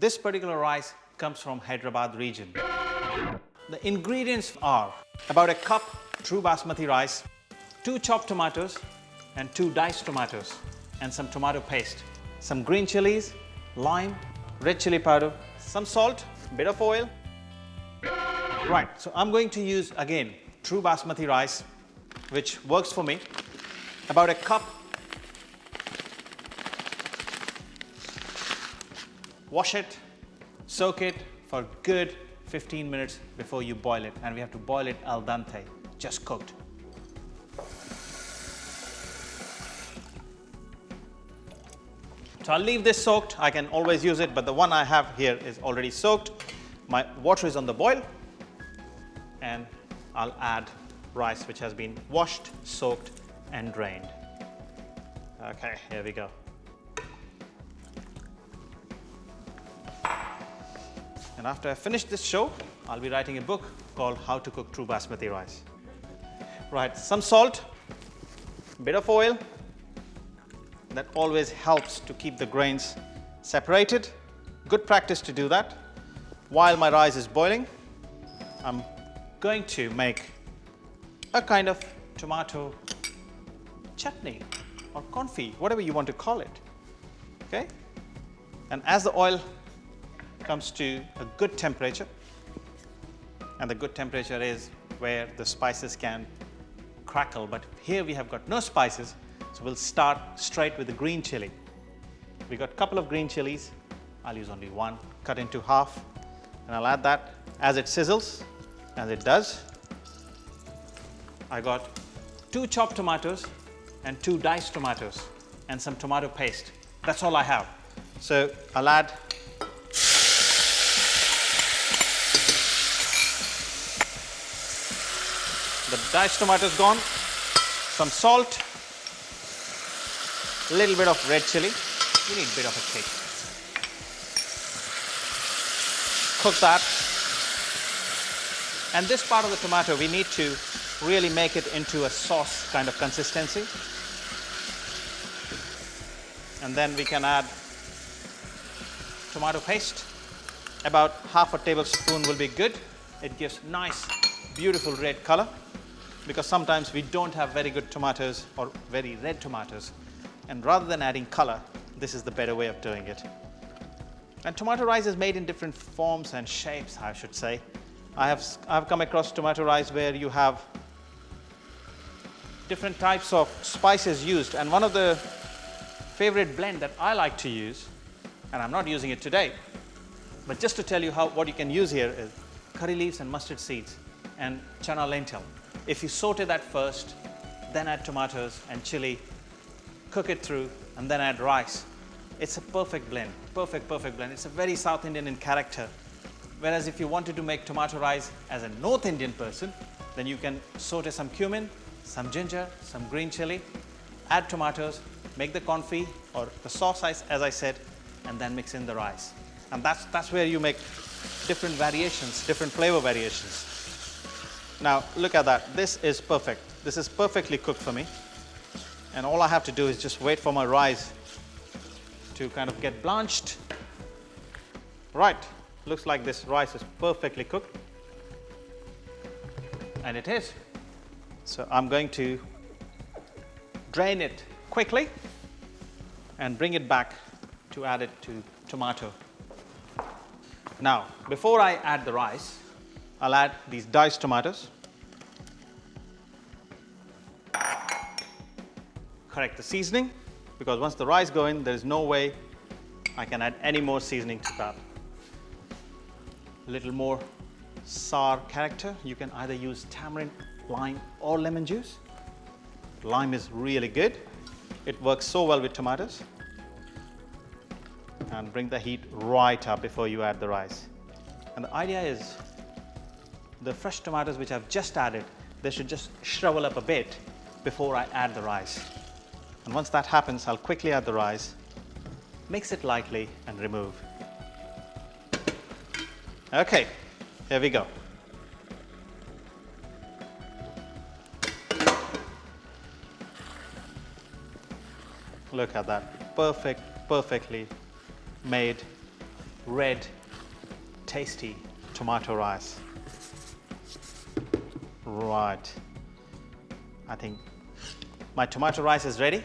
This particular rice comes from Hyderabad region. The ingredients are about a cup true basmati rice, 2 chopped tomatoes and 2 diced tomatoes, and some tomato paste, some green chilies, lime, red chili powder, some salt, bit of oil. Right, so I'm going to use again true basmati rice, which works for me. About a cup. Wash it, soak it for good 15 minutes before you boil it, and we have to boil it al dente, just cooked. So I'll leave this soaked. I can always use it, but the one I have here is already soaked. My water is on the boil, and I'll add rice which has been washed, soaked and drained. Okay, here we go. And after I finish this show, I'll be writing a book called How to Cook True Basmati Rice. Right, some salt, bit of oil. That always helps to keep the grains separated. Good practice to do that. While my rice is boiling, I'm going to make a kind of tomato chutney or confit, whatever you want to call it. Okay? And as the oil comes to a good temperature, and the good temperature is where the spices can crackle, but here we have got no spices, so we'll start straight with the green chili. We got a couple of green chilies. I'll use only one, cut into half, and I'll add that as it sizzles, as it does. I got 2 chopped tomatoes and 2 diced tomatoes and some tomato paste. That's all I have. So I'll add the diced tomatoes gone, some salt, a little bit of red chili. You need a bit of a kick. Cook that. And this part of the tomato, we need to really make it into a sauce kind of consistency. And then we can add tomato paste. About half a tablespoon will be good. It gives nice, beautiful red color, because sometimes we don't have very good tomatoes or very red tomatoes. And rather than adding color, this is the better way of doing it. And tomato rice is made in different forms and shapes, I should say. I've come across tomato rice where you have different types of spices used, and one of the favorite blend that I like to use, and I'm not using it today, but just to tell you what you can use here is curry leaves and mustard seeds and chana lentil. If you saute that first, then add tomatoes and chili, cook it through, and then add rice. It's a perfect blend, perfect blend. It's a very South Indian in character. Whereas if you wanted to make tomato rice as a North Indian person, then you can saute some cumin, some ginger, some green chili, add tomatoes, make the confit or the sauce as I said, and then mix in the rice. And that's where you make different variations, different flavor variations. Now look at that, this is perfect. This is perfectly cooked for me. And all I have to do is just wait for my rice to kind of get blanched. Right, looks like this rice is perfectly cooked. And it is. So I'm going to drain it quickly and bring it back to add it to tomato. Now, before I add the rice, I'll add these diced tomatoes. Correct the seasoning, because once the rice goes in, there is no way I can add any more seasoning to that. A little more sour character. You can either use tamarind, lime or lemon juice. Lime is really good. It works so well with tomatoes. And bring the heat right up before you add the rice. And the idea is the fresh tomatoes which I've just added, they should just shrivel up a bit before I add the rice. And once that happens, I'll quickly add the rice, mix it lightly and remove. Okay, here we go. Look at that, perfectly made red, tasty tomato rice. Right. I think my tomato rice is ready.